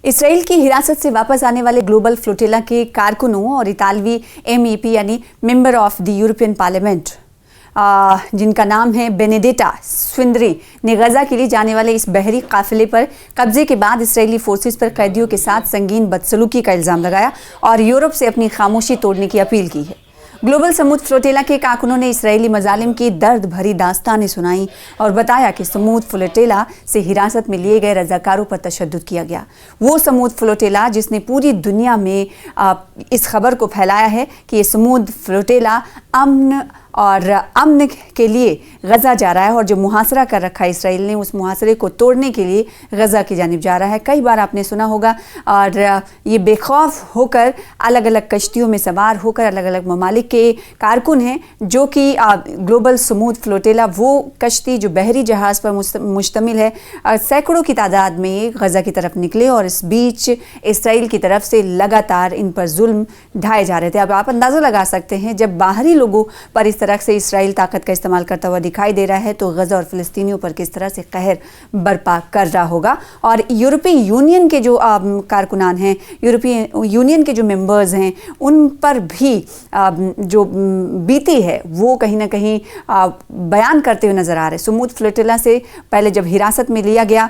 Israel की हिरासत से वापस आने वाले ग्लोबल फ्लोटिला के कारकुनों और इतालवी MEP यानी member of the European parliament जिनका नाम है बेनेडेटा स्विंद्री ने गजा के लिए जाने वाले इस बहरी काफिले पर कब्जे के बाद इसराइली फोर्सेस पर कैदियों के साथ संगीन बदसलूकी का इल्ज़ाम लगाया और यूरोप से अपनी खामोशी तोड़ने की अपील की है। ग्लोबल समुद्र फ्लोटिला के कारकुनों ने इसराइली मजालिम की दर्द भरी दास्तानें सुनाई और बताया कि समुद्र फ्लोटिला से हिरासत में लिए गए रजाकारों पर तशद्दुद किया गया। वो समुद्र फ्लोटिला जिसने पूरी दुनिया में इस खबर को फैलाया है कि ये समुद्र फ्लोटिला अमन के लिए गजा जा रहा है और जो मुहासरा कर रखा है इसराइल ने, उस मुहासरे को तोड़ने के लिए गजा की जानिब जा रहा है। कई बार आपने सुना होगा और ये बेखौफ होकर अलग अलग कश्तियों में सवार होकर अलग अलग ममालिक के कारकुन हैं जो कि ग्लोबल समुद्र फ्लोटिला, वो कश्ती जो बहरी जहाज़ पर मुश्तमिल है, सैकड़ों की तादाद में गजा की तरफ निकले और इस बीच इसराइल की तरफ से लगातार इन पर जुल्म ढाए जा रहे थे। अब आप अंदाज़ा लगा सकते हैं जब बाहरी लोगों पर इस तरह से इसराइल ताकत का इस्तेमाल करता हुआ दिखाई दे रहा है तो गजा और फिलिस्तीनियों पर किस तरह से कहर बर्पा कर रहा होगा। और यूरोपीय यूनियन के जो कारकुनान हैं, यूरोपीय यूनियन के जो मेंबर्स हैं, उन पर भी जो बीती है वो कहीं ना कहीं बयान करते हुए नजर आ रहे हैं। समुद्र फ्लोटिला से पहले जब हिरासत में लिया गया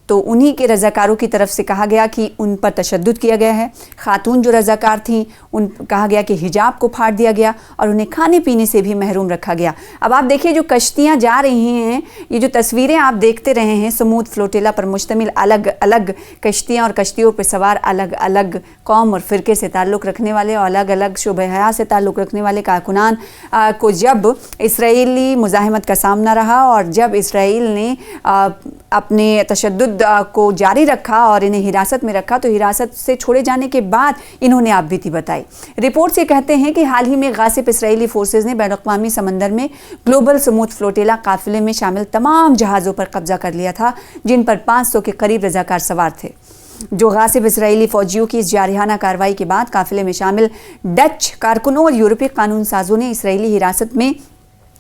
तो उन्हीं के रजाकारों की तरफ से कहा गया कि उन पर तशद्दुद किया गया है। खातून जो रजाकार थीं उन कहा गया कि हिजाब को फाड़ दिया गया और उन्हें खाने पीने से भी महरूम रखा गया। अब आप देखिए जो कश्तियां जा रही हैं, ये जो तस्वीरें आप देखते रहे हैं, समुद्र फ्लोटिला पर मुश्तमिल अलग अलग कश्तियां और कश्तियों पर सवार अलग अलग कौम और फ़िरके से ताल्लुक़ रखने वाले और अलग अलग शोबे हया से ताल्लुक़ रखने वाले कारकुनान को जब इसराइली मुज़ाहिमत का सामना रहा और जब इसराइल ने अपने तशद्दुद को जारी रखा और इन्हें हिरासत में रखा तो हिरासत से छोड़े जाने के बाद इन्होंने आप बीती बताई। रिपोर्ट्स ये कहते हैं कि हाल ही में गासिब इसराइली फोर्सेस ने बैनुल-अक़वामी समंदर में ग्लोबल समुद्र फ्लोटिला काफिले में शामिल तमाम जहाज़ों पर कब्जा कर लिया था जिन पर 500 के करीब रजाकार सवार थे। जो गासिब इसराइली फौजियों की इस जारहाना कार्रवाई के बाद काफिले में शामिल डच कारकुनों और यूरोपीय कानून साजों ने इसराइली हिरासत में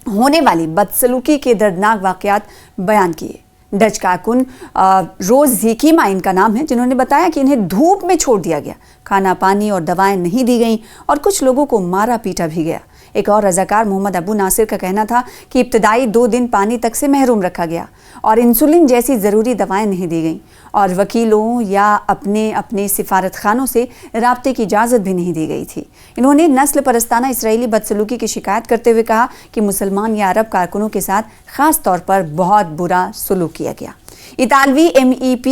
होने वाली बदसलूकी के दर्दनाक वाक़यात बयान किए। डच कारकुन रोज ज़ीकीमा इनका नाम है, जिन्होंने बताया कि इन्हें धूप में छोड़ दिया गया, खाना पानी और दवाएं नहीं दी गईं और कुछ लोगों को मारा पीटा भी गया। एक और रजाकार मोहम्मद अबू नासिर का कहना था कि इब्तदाई 2 दिन पानी तक से महरूम रखा गया और इंसुलिन जैसी ज़रूरी दवाएं नहीं दी गईं और वकीलों या अपने सिफारत खानों से राब्ते की इजाज़त भी नहीं दी गई थी। इन्होंने नस्ल परस्ताना इसराइली बदसलूकी की शिकायत करते हुए कहा कि मुसलमान या अरब कारकुनों के साथ ख़ास तौर पर बहुत बुरा सलूक किया गया। इतालवी MEP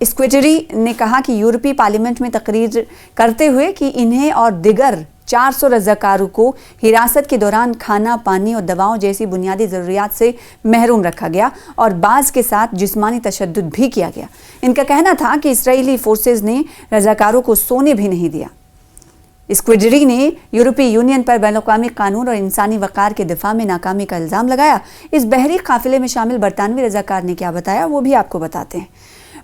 स्क्विटरी ने कहा कि यूरोपीय पार्लियामेंट में तकरीर करते हुए कि इन्हें और दिगर 400 रजाकारों को हिरासत के दौरान खाना पानी और दवाओं जैसी बुनियादी ज़रूरियात से महरूम रखा गया और बाज़ के साथ जिस्मानी तशद्दुद भी किया गया। इनका कहना था कि इसराइली फोर्सेस ने रजाकारों को सोने भी नहीं दिया। स्क्विडरी ने यूरोपीय यूनियन पर बैनुल-अक़वामी कानून और इंसानी वक़ार के दिफा में नाकामी का इल्ज़ाम लगाया। इस बहरी काफिले में शामिल बरतानवी रजाकार ने क्या बताया वो भी आपको बताते हैं।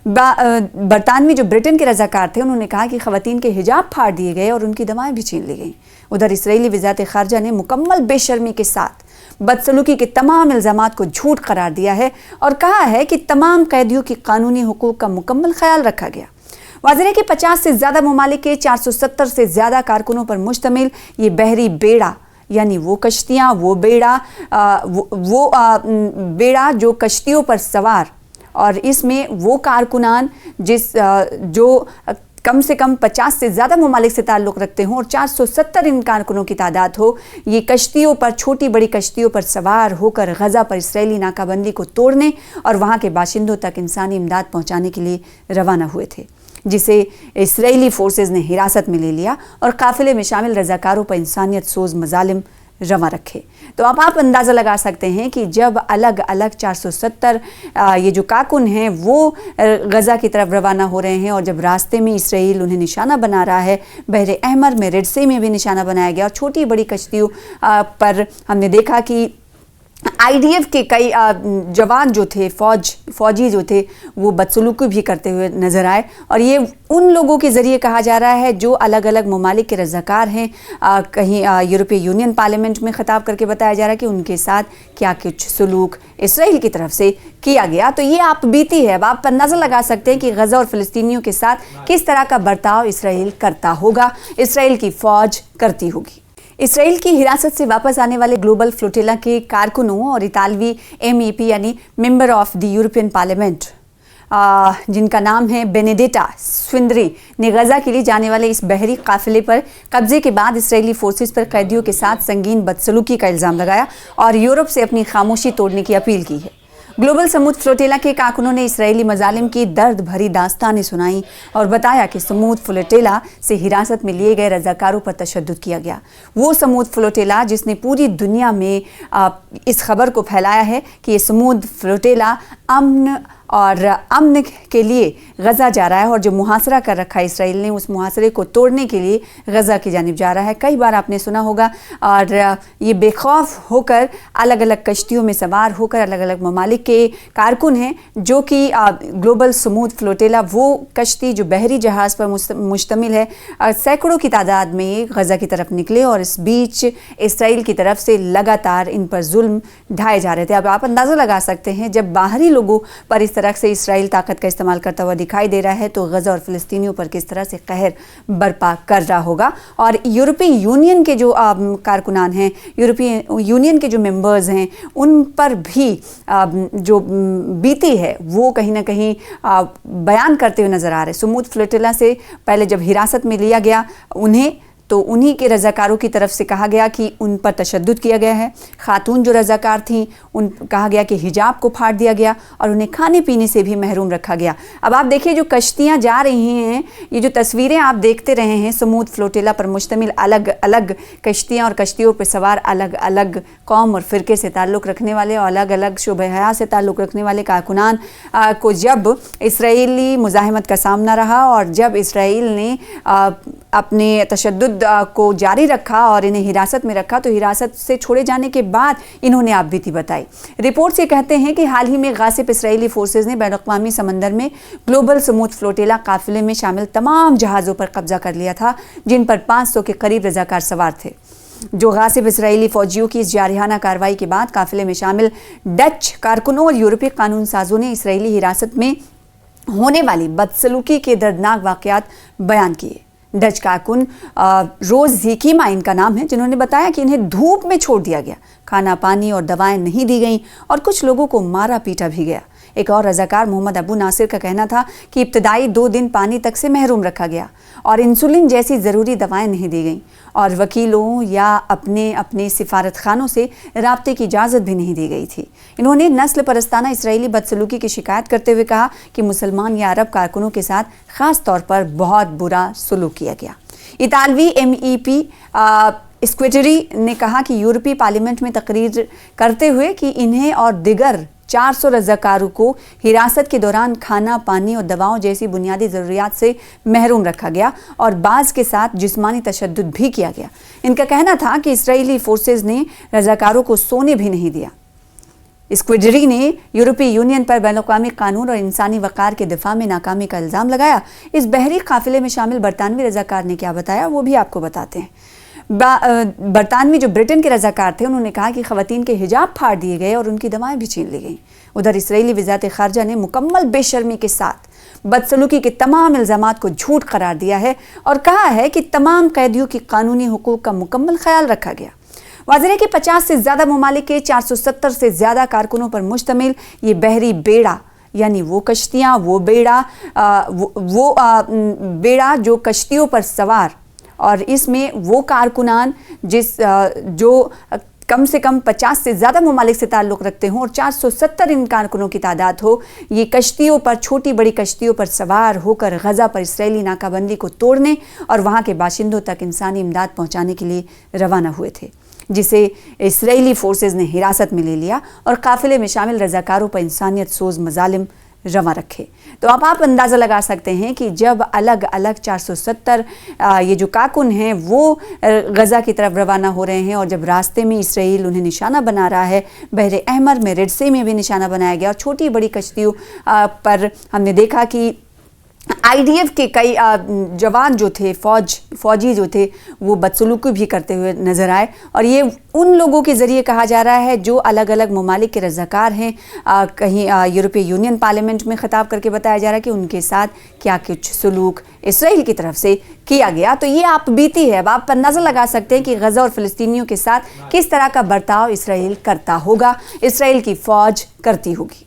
बरतानवी जो ब्रिटेन के रजाकार थे उन्होंने कहा कि ख़वातीन के हिजाब फाड़ दिए गए और उनकी दवाएं भी छीन ली गईं। उधर इसराइली वज़ारत ख़ारजा ने मुकम्मल बेशर्मी के साथ बदसलूकी के तमाम इल्ज़ामात को झूठ करार दिया है और कहा है कि तमाम कैदियों की कानूनी हुकूक का मुकम्मल ख्याल रखा गया। वाज़ेह है कि 50 से ज़्यादा ममालिक के 470 से ज़्यादा कारकुनों पर मुश्तमिल ये बहरी बेड़ा यानी वो कश्तियाँ, वो बेड़ा जो कश्तियों पर सवार और इसमें वो कारकुनान जो कम से कम 50 से ज़्यादा ममालिक से ताल्लुक़ रखते हों और 470 इन कारकुनों की तादाद हो, ये कश्तियों पर, छोटी बड़ी कश्तियों पर सवार होकर गजा पर इसराइली नाकाबंदी को तोड़ने और वहाँ के बाशिंदों तक इंसानी इमदाद पहुँचाने के लिए रवाना हुए थे, जिसे इसराइली फोर्सेस ने हिरासत में ले लिया और काफिले में शामिल रजाकारों पर इंसानियत सोज मजालिम रवा रखे। तो अब आप अंदाज़ा लगा सकते हैं कि जब अलग अलग 470 ये जो कारकुन हैं वो गजा की तरफ रवाना हो रहे हैं और जब रास्ते में इसराइल उन्हें निशाना बना रहा है, बहरे अहमर में, रेड सी में भी निशाना बनाया गया और छोटी बड़ी कश्तियों पर हमने देखा कि आईडीएफ के कई जवान जो थे, फौजी जो थे, वो बदसलूकी भी करते हुए नज़र आए। और ये उन लोगों के ज़रिए कहा जा रहा है जो अलग अलग ममालिक के रज़ाकार हैं। कहीं यूरोपीय यूनियन पार्लियामेंट में ख़िताब करके बताया जा रहा है कि उनके साथ क्या कुछ सलूक इसराइल की तरफ से किया गया। तो ये आप बीती है। अब आप अंदाज़ा लगा सकते हैं कि गज़ा और फ़िलिस्तीनियों के साथ किस तरह का बर्ताव इसराइल करता होगा, इसराइल की फ़ौज करती होगी। इसराइल की हिरासत से वापस आने वाले ग्लोबल फ्लोटिला के कारकुनों और इतालवी MEP यानी member of the European parliament जिनका नाम है बेनेडेटा स्विंद्री ने गजा के लिए जाने वाले इस बहरी काफिले पर कब्जे के बाद इसराइली फोर्सेस पर कैदियों के साथ संगीन बदसलूकी का इल्ज़ाम लगाया और यूरोप से अपनी खामोशी तोड़ने की अपील की है। ग्लोबल समूद फ्लोटिला के कारकुनों ने इसराइली मजालिम की दर्द भरी दास्तानें सुनाई और बताया कि समूद फ्लोटिला से हिरासत में लिए गए रजाकारों पर तशद्दुद किया गया। वो समूद फ्लोटिला जिसने पूरी दुनिया में इस खबर को फैलाया है कि ये समूद फ्लोटिला अमन के लिए गजा जा रहा है और जो मुहासरा कर रखा है इसराइल ने, उस मुहासरे को तोड़ने के लिए गजा की जानिब जा रहा है। कई बार आपने सुना होगा और ये बेखौफ होकर अलग अलग कश्तियों में सवार होकर अलग अलग ममालिक के कारकुन हैं जो कि ग्लोबल समूद फ्लोटिला, वो कश्ती जो बहरी जहाज़ पर मुश्तमिल है, सैकड़ों की तादाद में गजा की तरफ निकले और इस बीच इसराइल की तरफ से लगातार इन पर जुल्म ढाए जा रहे थे। अब आप अंदाज़ा लगा सकते हैं जब बाहरी लोगों पर इस तरह से इसराइल ताकत का इस्तेमाल करता हुआ दिखाई दे रहा है तो गजा और फ़िलिस्तीनियों पर किस तरह से कहर बर्पा कर रहा होगा। और यूरोपीय यूनियन के जो कारकुनान हैं, यूरोपीय यूनियन के जो मेंबर्स हैं, उन पर भी जो बीती है वो कहीं ना कहीं बयान करते हुए नज़र आ रहे हैं। समूद फ्लोटिला से पहले जब हिरासत में लिया गया उन्हें, तो उन्हीं के रज़ाकारों की तरफ से कहा गया कि उन पर तशद्दुद किया गया है। खातून जो रज़ाकार थीं उन कहा गया कि हिजाब को फाड़ दिया गया और उन्हें खाने पीने से भी महरूम रखा गया। अब आप देखिए जो कश्तियाँ जा रही हैं, ये जो तस्वीरें आप देखते रहे हैं, समूद फ्लोटिला पर मुश्तमिल अलग अलग कश्तियाँ और कश्तियों पर सवार अलग अलग कौम और फ़िरके से ताल्लुक़ रखने वाले और अलग अलग शोबे हया से ताल्लुक़ रखने वाले कारकुनान को जब इसराइली मुज़ाहिमत का सामना रहा और जब इसराइल ने अपने तशद्दुद को जारी रखा और इन्हें हिरासत में रखा, तो हिरासत से छोड़े जाने के बाद इन्होंने आप बीती बताई। रिपोर्ट से कहते हैं कि हाल ही में गासिब इसराइली फोर्सेज ने बैनुल-अक़वामी समंदर में ग्लोबल समूद फ्लोटिला काफिले में शामिल तमाम जहाज़ों पर कब्जा कर लिया था जिन पर 500 के करीब रज़ाकार सवार थे। जो गासिब इसराइली फौजियों की इस जारहाना कार्रवाई के बाद काफिले में शामिल डच कारकुनों और यूरोपीय कानून साजों ने इसराइली हिरासत में होने वाली बदसलूकी के दर्दनाक वाक़यात बयान किए। डच कारकुन रोज़ ज़ीकीमा इनका नाम है, जिन्होंने बताया कि इन्हें धूप में छोड़ दिया गया, खाना पानी और दवाएं नहीं दी गईं और कुछ लोगों को मारा पीटा भी गया। एक और रज़ाकार मोहम्मद अबू नासिर का कहना था कि इब्तदाई 2 दिन पानी तक से महरूम रखा गया और इंसुलिन जैसी ज़रूरी दवाएं नहीं दी गईं और वकीलों या अपने सिफारत खानों से राब्ते की इजाज़त भी नहीं दी गई थी। इन्होंने नस्ल परस्ताना इसराइली बदसलूकी की शिकायत करते हुए कहा कि मुसलमान या अरब कारकुनों के साथ ख़ास तौर पर बहुत बुरा सलूक किया गया। इतालवी MEP स्क्विटरी ने कहा कि यूरोपीय पार्लियामेंट में तकरीर करते हुए कि इन्हें और दिगर 400 रज़ाकारों को हिरासत के दौरान खाना पानी और दवाओं जैसी बुनियादी ज़रूरियात से महरूम रखा गया और बाज़ के साथ जिस्मानी तशद्दुद भी किया गया। इनका कहना था कि इसराइली फोर्सेज ने रज़ाकारों को सोने भी नहीं दिया। स्क्विडरी ने यूरोपीय यूनियन पर बैनुल-अक़वामी कानून और इंसानी वक़ार के दिफा में नाकामी का इल्ज़ाम लगाया। इस बहरी काफिले में शामिल बरतानवी रज़ाकार ने क्या बताया वो भी आपको बताते हैं। बरतानवी जो ब्रिटेन के रज़ाकार थे उन्होंने कहा कि ख़वातीन के हिजाब फाड़ दिए गए और उनकी दवाएं भी छीन ली गईं। उधर इसराइली वज़ारत ख़ारजा ने मुकम्मल बेशर्मी के साथ बदसलूकी के तमाम इल्ज़ामात को झूठ करार दिया है और कहा है कि तमाम कैदियों की कानूनी हुकूक का मुकम्मल ख्याल रखा गया। वाज़ेह है कि 50 से ज़्यादा ममालिक के 470 से ज़्यादा कारकुनों पर मुश्तमिल ये बहरी बेड़ा, यानी वो कश्तियाँ, वो बेड़ा जो कश्तियों पर सवार, और इसमें वो कारकुनान जो कम से कम 50 से ज़्यादा ममालिक से ताल्लुक़ रखते हों और 470 इन कारकुनों की तादाद हो, ये कश्तियों पर, छोटी बड़ी कश्तियों पर सवार होकर गज़ा पर इसराइली नाकाबंदी को तोड़ने और वहाँ के बाशिंदों तक इंसानी इमदाद पहुँचाने के लिए रवाना हुए थे, जिसे इसराइली फोर्सेज ने हिरासत में ले लिया और काफिले में शामिल रज़ाकारों पर इंसानियत सोज मज़ालिम रवां रखे। तो अब आप अंदाज़ा लगा सकते हैं कि जब अलग अलग 470 ये जो कारकुन हैं वो गज़ा की तरफ रवाना हो रहे हैं और जब रास्ते में इसराइल उन्हें निशाना बना रहा है, बहरे अहमर में, रेड सी में भी निशाना बनाया गया और छोटी बड़ी कश्तियों पर हमने देखा कि IDF के कई जवान जो थे, फौजी जो थे, वो बदसलूकी भी करते हुए नज़र आए और ये उन लोगों के ज़रिए कहा जा रहा है जो अलग अलग ममालिक के रज़ाकार हैं। कहीं यूरोपीय यूनियन पार्लियामेंट में ख़िताब करके बताया जा रहा है कि उनके साथ क्या कुछ सलूक इसराइल की तरफ से किया गया। तो ये आप बीती है, अब आप अंदाज़ा लगा सकते हैं कि गज़ा और फ़लस्तीनियों के साथ किस तरह का बर्ताव इसराइल करता होगा, इसराइल की फ़ौज करती होगी।